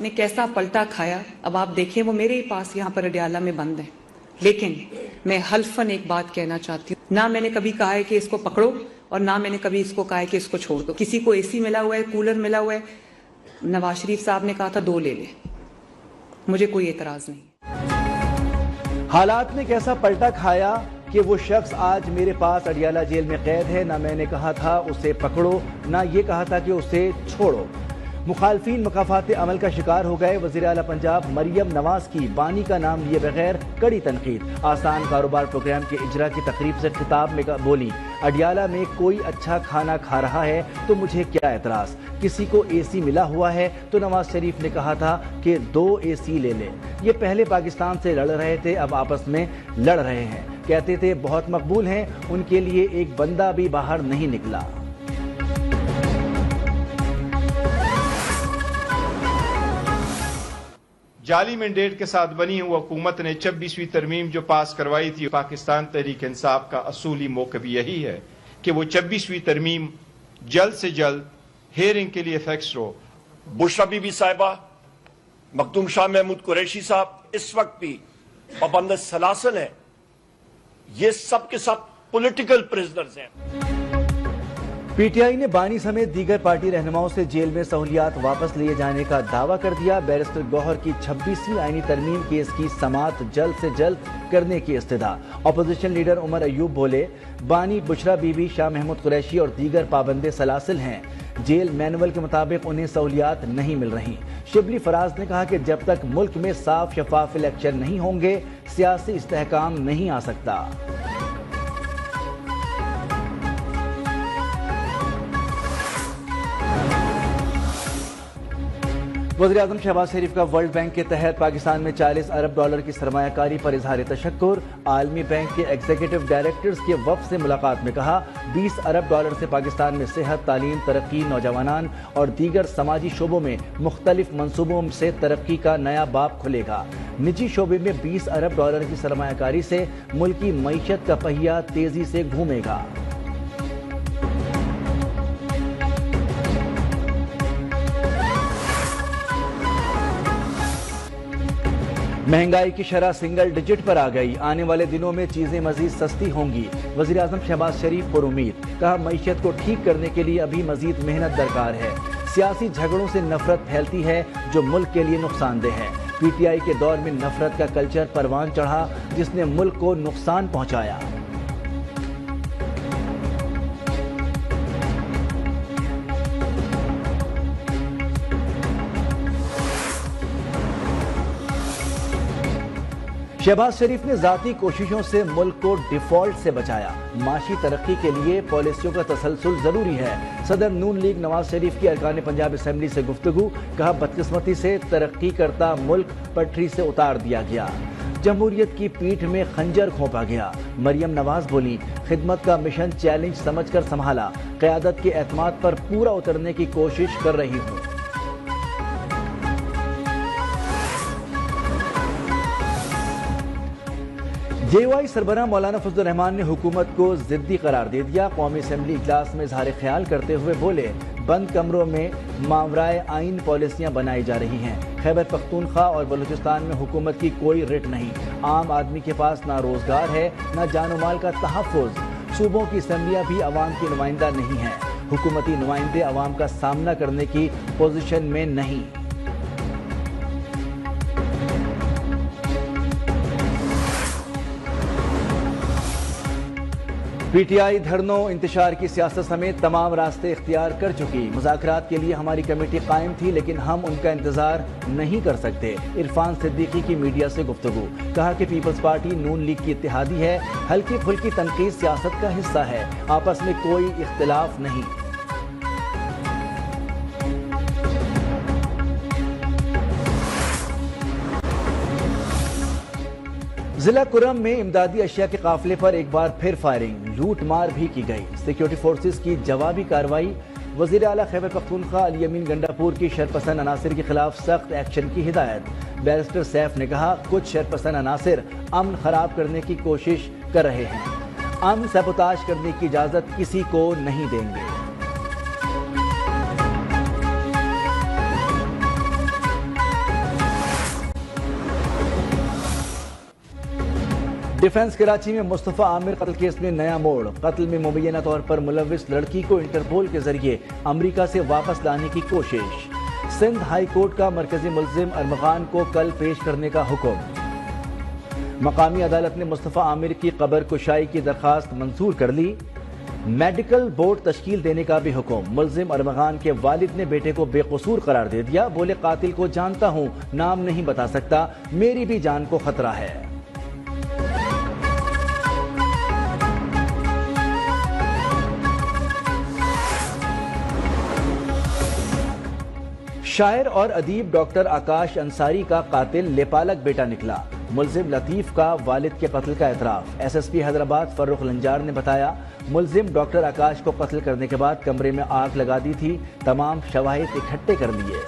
ने कैसा पलटा खाया अब आप देखें। वो मेरे ही पास यहाँ पर अडियाला में बंद है, लेकिन मैं हल्फन एक बात कहना चाहती हूँ, ना मैंने कभी कहा है कि इसको पकड़ो और ना मैंने कभी इसको कहा है कि इसको छोड़ दो। किसी को एसी मिला हुआ है, कूलर मिला हुआ है, नवाज शरीफ साहब ने कहा था 2 ले ले, मुझे कोई एतराज नहीं। हालात ने कैसा पलटा खाया कि वो शख्स आज मेरे पास अडियाला जेल में कैद है। ना मैंने कहा था उसे पकड़ो, ना ये कहा था कि उसे छोड़ो। मुखालफीन मकाफात अमल का शिकार हो गए। वज़ीर आला पंजाब मरियम नवाज की बानी का नाम लिए बगैर कड़ी तनकीद। आसान कारोबार प्रोग्राम के इजरा की तकरीब से खिताब में बोली, अडियाला में कोई अच्छा खाना खा रहा है तो मुझे क्या एतराज। किसी को एसी मिला हुआ है तो नवाज शरीफ ने कहा था कि 2 एसी ले ले। ये पहले पाकिस्तान से लड़ रहे थे, अब आपस में लड़ रहे हैं। कहते थे बहुत मकबूल हैं, उनके लिए एक बंदा भी बाहर नहीं निकला। जाली मैंडेट के साथ बनी हुई हुकूमत ने 26वीं तरमीम जो पास करवाई थी, पाकिस्तान तहरीक इंसाफ का असूली मौक़िफ़ यही है कि वो 26वीं तरमीम जल्द से जल्द हेयरिंग के लिए फिक्स हो। बुशरा बीबी साहिबा, मखदूम शाह महमूद कुरैशी साहब इस वक्त भी पाबंद सलासल है। ये सब के सब पॉलिटिकल प्रिजनर्स हैं। पीटीआई ने बानी समेत दीगर पार्टी रहनुमाओं से जेल में सहूलियात वापस लिए जाने का दावा कर दिया। बैरिस्टर गौहर की 26वीं आईनी तरमीम केस की समाअत जल्द से जल्द करने की इस्तदा। अपोजिशन लीडर उमर अयूब बोले, बानी बुशरा बीबी, शाह महमूद कुरैशी और दीगर पाबंदे सलासिल हैं। जेल मैनुअल के मुताबिक उन्हें सहूलियात नहीं मिल रही। शिबली फराज ने कहा कि जब तक मुल्क में साफ शफाफ इलेक्शन नहीं होंगे सियासी इस्तेहकाम नहीं आ सकता। वज़ीर-ए-आज़म शहबाज शरीफ का वर्ल्ड बैंक के तहत पाकिस्तान में 40 अरब डॉलर की सरमायाकारी पर इजहार तशक्कुर। आलमी बैंक के एग्जीक्यूटिव डायरेक्टर्स के वफ़द से मुलाकात में कहा, 20 अरब डॉलर से पाकिस्तान में सेहत, तालीम, तरक्की, नौजवानान और दीगर समाजी शोबों में मुख्तलिफ मनसूबों से तरक्की का नया बाब खुलेगा। निजी शोबे में 20 अरब डॉलर की सरमायाकारी से मुल्क की मईशत का पहिया तेजी से घूमेगा। महंगाई की शरह सिंगल डिजिट पर आ गई। आने वाले दिनों में चीजें मजीद सस्ती होंगी। वज़ीर-ए-आज़म शहबाज शरीफ पर उम्मीद, कहा मईशत को ठीक करने के लिए अभी मजीद मेहनत दरकार है। सियासी झगड़ों से नफरत फैलती है जो मुल्क के लिए नुकसानदेह है। पीटीआई के दौर में नफरत का कल्चर परवान चढ़ा जिसने मुल्क को नुकसान पहुंचाया। शहबाज शरीफ ने ज़ाती कोशिशों से मुल्क को डिफॉल्ट से बचाया। माशी तरक्की के लिए पॉलिसियों का तसलसल जरूरी है। सदर नून लीग नवाज शरीफ की अरकान पंजाब असम्बली से गुफ्तगू, कहा बदकिस्मती से तरक्की करता मुल्क पटरी से उतार दिया गया। जमहूरियत की पीठ में खंजर घोंपा गया। मरियम नवाज बोली, खिदमत का मिशन चैलेंज समझकर संभाला। क़यादत के एतमाद पर पूरा उतरने की कोशिश कर रही हूँ। जेवाई सरबराह मौलाना फजल रहमान ने हुकूमत को जिद्दी करार दे दिया। कौमी असम्बली इजलास में इजहार ख्याल करते हुए बोले, बंद कमरों में मावराए आइन पॉलिसियां बनाई जा रही हैं। खैबर पख्तूनख्वा और बलूचिस्तान में हुकूमत की कोई रिट नहीं। आम आदमी के पास ना रोजगार है ना जानो माल का तहफ़्फ़ुज़। सूबों की असम्बलियां भी अवाम की नुमाइंदा नहीं हैं। हुकूमती नुमाइंदे अवाम का सामना करने की पोजीशन में नहीं। पीटीआई धरनों, इंतशार की सियासत समेत तमाम रास्ते इख्तियार कर चुकी। मुज़ाकरात के लिए हमारी कमेटी कायम थी, लेकिन हम उनका इंतजार नहीं कर सकते। इरफान सिद्दीकी की मीडिया से गुफ्तगू, कहा कि पीपल्स पार्टी नून लीग की इत्तेहादी है। हल्की फुल्की तनकीद सियासत का हिस्सा है, आपस में कोई इख्तिलाफ नहीं। जिला कुरम में इमदादी अशिया के काफिले पर एक बार फिर फायरिंग, लूट मार भी की गई। सिक्योरिटी फोर्सेस की जवाबी कार्रवाई। वज़ीर आला खैबर पख्तूनख्वा अली अमीन गंडापुर की शरपसंद अनासिर के खिलाफ सख्त एक्शन की हिदायत। बैरिस्टर सैफ ने कहा, कुछ शरपसंद अनासिर अमन खराब करने की कोशिश कर रहे हैं। अमन सबोताज करने की इजाजत किसी को नहीं देंगे। डिफेंस कराची में मुस्तफ़ा आमिर कत्ल केस में नया मोड़। कत्ल में मुबैना तौर पर मुलविस लड़की को इंटरपोल के जरिए अमेरिका से वापस लाने की कोशिश। सिंध हाई कोर्ट का मरकजी मुल्जिम अरमगान को कल पेश करने का हुक्म। मकामी अदालत ने मुस्तफ़ा आमिर की कब्र कुशाई की दरखास्त मंजूर कर ली। मेडिकल बोर्ड तश्कील देने का भी हुक्म। मुल्जिम अरमगान के वालिद ने बेटे को बेकसूर करार दे दिया। बोले, कातिल को जानता हूं, नाम नहीं बता सकता, मेरी भी जान को खतरा है। शायर और अदीब डॉक्टर आकाश अंसारी का कातिल लेपालक बेटा निकला। मुल्जिम लतीफ का वालिद के कत्ल का एतराफ। एसएसपी हैदराबाद फर्रुख लंजार ने बताया, मुल्जिम डॉक्टर आकाश को कत्ल करने के बाद कमरे में आग लगा दी थी। तमाम शवाहिद इकट्ठे कर लिए।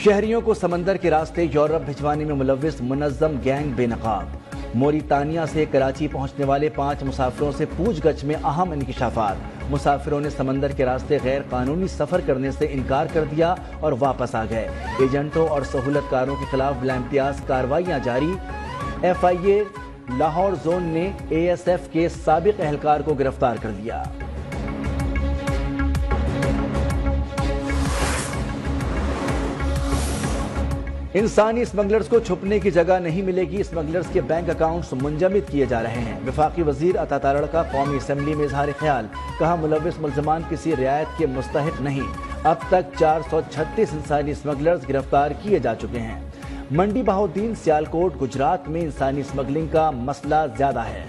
शहरियों को समंदर के रास्ते यूरोप भिजवाने में मुलव्विस मुनज्जम गैंग बेनकाब। मोरितानिया से कराची पहुंचने वाले 5 मुसाफिरों से पूछगछ में अहम इंकिशाफात। मुसाफिरों ने समंदर के रास्ते गैर कानूनी सफर करने से इनकार कर दिया और वापस आ गए। एजेंटों और सहूलतकारों के खिलाफ बिलाइम्तियाज कार्रवाइयां जारी। FIA लाहौर जोन ने ASF के साबिक एहलकार को गिरफ्तार कर लिया। इंसानी स्मगलर्स को छुपने की जगह नहीं मिलेगी। स्मगलर्स के बैंक अकाउंट्स मुंजमद किए जा रहे हैं। वफाकी वजीर अता तारड़ का कौमी असम्बली में इजहार ख्याल। कहा, मुलविस मुल्जमान किसी रियायत के मुस्तहिक नहीं। अब तक 436 इंसानी स्मगलर्स गिरफ्तार किए जा चुके हैं। मंडी बहाउद्दीन सियालकोट गुजरात में इंसानी स्मगलिंग का मसला ज्यादा है।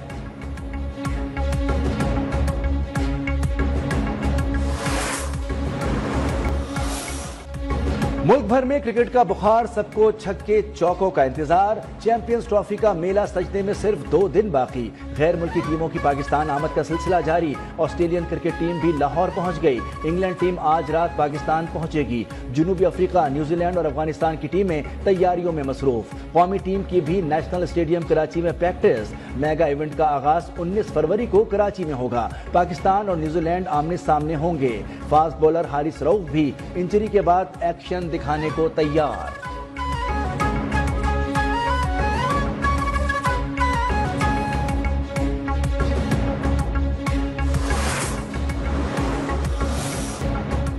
मुल्क भर में क्रिकेट का बुखार, सबको छक्के चौकों का इंतजार। चैंपियंस ट्रॉफी का मेला सजने में सिर्फ 2 दिन बाकी। गैर मुल्की टीमों की पाकिस्तान आमद का सिलसिला जारी। ऑस्ट्रेलियन क्रिकेट टीम भी लाहौर पहुंच गई। इंग्लैंड टीम आज रात पाकिस्तान पहुंचेगी। जनूबी अफ्रीका, न्यूजीलैंड और अफगानिस्तान की टीमें तैयारियों में मसरूफ। कौमी टीम की भी नेशनल स्टेडियम कराची में प्रैक्टिस। मेगा इवेंट का आगाज 19 फरवरी को कराची में होगा। पाकिस्तान और न्यूजीलैंड आमने सामने होंगे। फास्ट बॉलर हारिस रऊफ भी इंजरी के बाद एक्शन दिखाने को तैयार।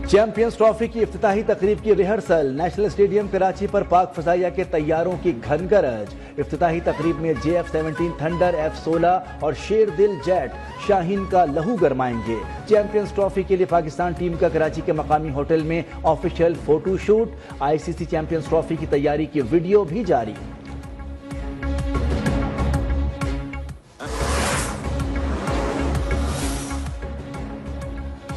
चैंपियंस ट्रॉफी की इफ्तिताही तकरीब की रिहर्सल। नेशनल स्टेडियम कराची पर पाक फजाइया के तैयारों की घन गरज। इफ्तिताही तकरीब में JF-17 थंडर, F-16 और शेर दिल जेट शाहीन का लहू गरमाएंगे। चैंपियंस ट्रॉफी के लिए पाकिस्तान टीम का कराची के मकामी होटल में official photo shoot. ICC champions trophy की तैयारी की वीडियो भी जारी।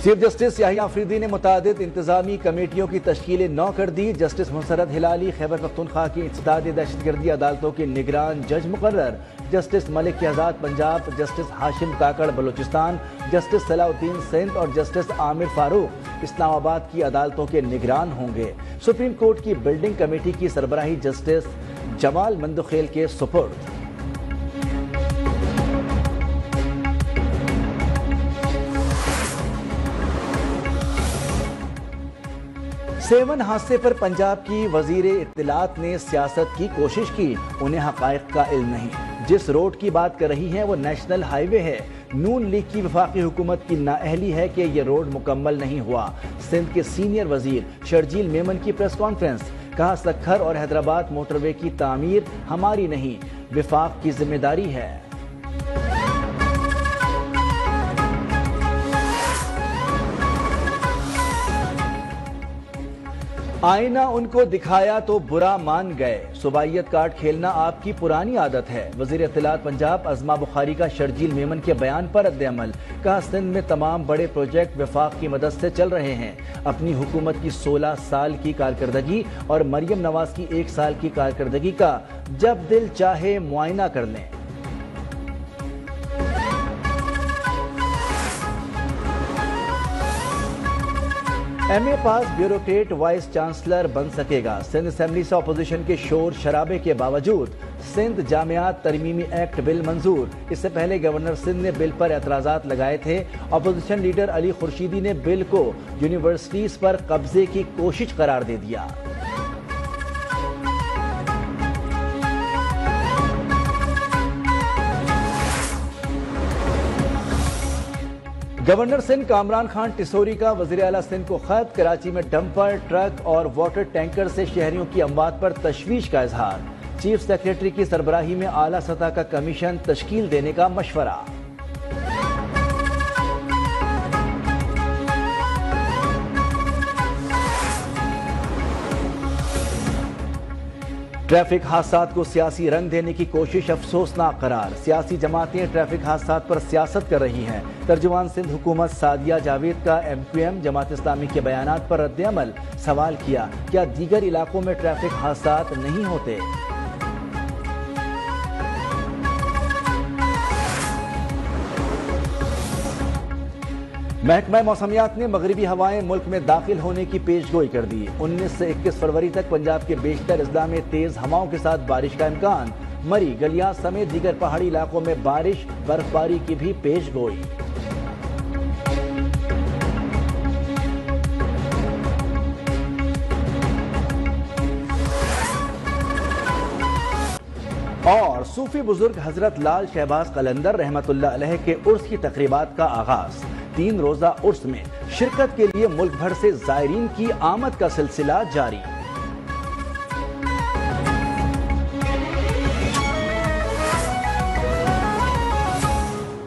चीफ जस्टिस याहिया अफरीदी ने मुतादिद इंतजामी कमेटियों की तश्कील 9 कर दी। जस्टिस मुसरत हिलाली खैबर पख्तूनख्वा की इंसदादी दहशतगर्दी अदालतों के निगरान जज मुकर्रर। जस्टिस मलिक आजाद पंजाब, जस्टिस हाशिम काकड़ बलूचिस्तान, जस्टिस सलाउद्दीन सिंध और जस्टिस आमिर फारूक इस्लामाबाद की अदालतों के निगरान होंगे। सुप्रीम कोर्ट की बिल्डिंग कमेटी की सरबराही जस्टिस जमाल मंदखेल के सुपुर्द। 7 हादसे पर पंजाब की वजीर इत्तलात ने सियासत की कोशिश की। उन्हें हकायक का इल्म नहीं। जिस रोड की बात कर रही हैं वो नेशनल हाईवे है। नून लीग की वफाकी हुकूमत की नाअहली है कि यह रोड मुकम्मल नहीं हुआ। सिंध के सीनियर वजीर शर्जील मेमन की प्रेस कॉन्फ्रेंस। कहा, सखर और हैदराबाद मोटरवे की तामीर हमारी नहीं, विफाक की जिम्मेदारी है। आईना उनको दिखाया तो बुरा मान गए। सुबाइयत कार्ड खेलना आपकी पुरानी आदत है। वजीर इत्तलात पंजाब अज़मा बुखारी का शर्जील मेमन के बयान पर रद्द-ए-अमल। कहा, सिंध में तमाम बड़े प्रोजेक्ट वफाक की मदद से चल रहे हैं। अपनी हुकूमत की 16 साल की कारकर्दगी और मरियम नवाज की 1 साल की कारकर्दगी का जब दिल चाहे मुआयना कर लें। MA पास ब्यूरोक्रेट वाइस चांसलर बन सकेगा। सिंध असेंबली से अपोजिशन के शोर शराबे के बावजूद سندھ جامعات ترمیمی ایکٹ بل منظور۔ اس سے پہلے گورنر سندھ نے بل پر اعتراضات لگائے تھے۔ اپوزیشن لیڈر علی خورشیدی نے بل کو یونیورسٹیز پر قبضے کی کوشش قرار دے دیا۔ گورنر سندھ کامران خان ٹسوری کا وزیر اعلیٰ سندھ کو خط، کراچی میں ڈمپر، ٹرک اور واٹر ٹینکر سے شہریوں کی اموات پر تشویش کا اظہار۔ چیف سیکریٹری کی سربراہی میں اعلیٰ سطح کا کمیشن تشکیل دینے کا مشورہ۔ ٹریفک حادثات کو سیاسی رنگ دینے کی کوشش افسوسناک قرار۔ سیاسی جماعتیں ٹریفک حادثات پر سیاست کر رہی ہیں۔ ترجمان سندھ حکومت سعدیہ جاوید کا MQM جماعت اسلامی کے بیانات پر رد عمل، سوال کیا کیا دیگر علاقوں میں ٹریفک حادثات نہیں ہوتے؟ محکمہ موسمیات نے مغربی ہوائیں ملک میں داخل ہونے کی پیش گوئی کر دی۔ 19 سے 21 فروری تک پنجاب کے بیشتر اضلاع میں تیز ہواؤں کے ساتھ بارش کا امکان۔ مری، گلیاں سمیت دیگر پہاڑی علاقوں میں بارش، برفباری کی بھی پیش گوئی۔ اور صوفی بزرگ حضرت لال شہباز قلندر رحمت اللہ علیہ کے عرس کی تقریبات کا آغاز۔ 3 روزہ عرس میں شرکت کے لیے ملک بھر سے زائرین کی آمد کا سلسلہ جاری۔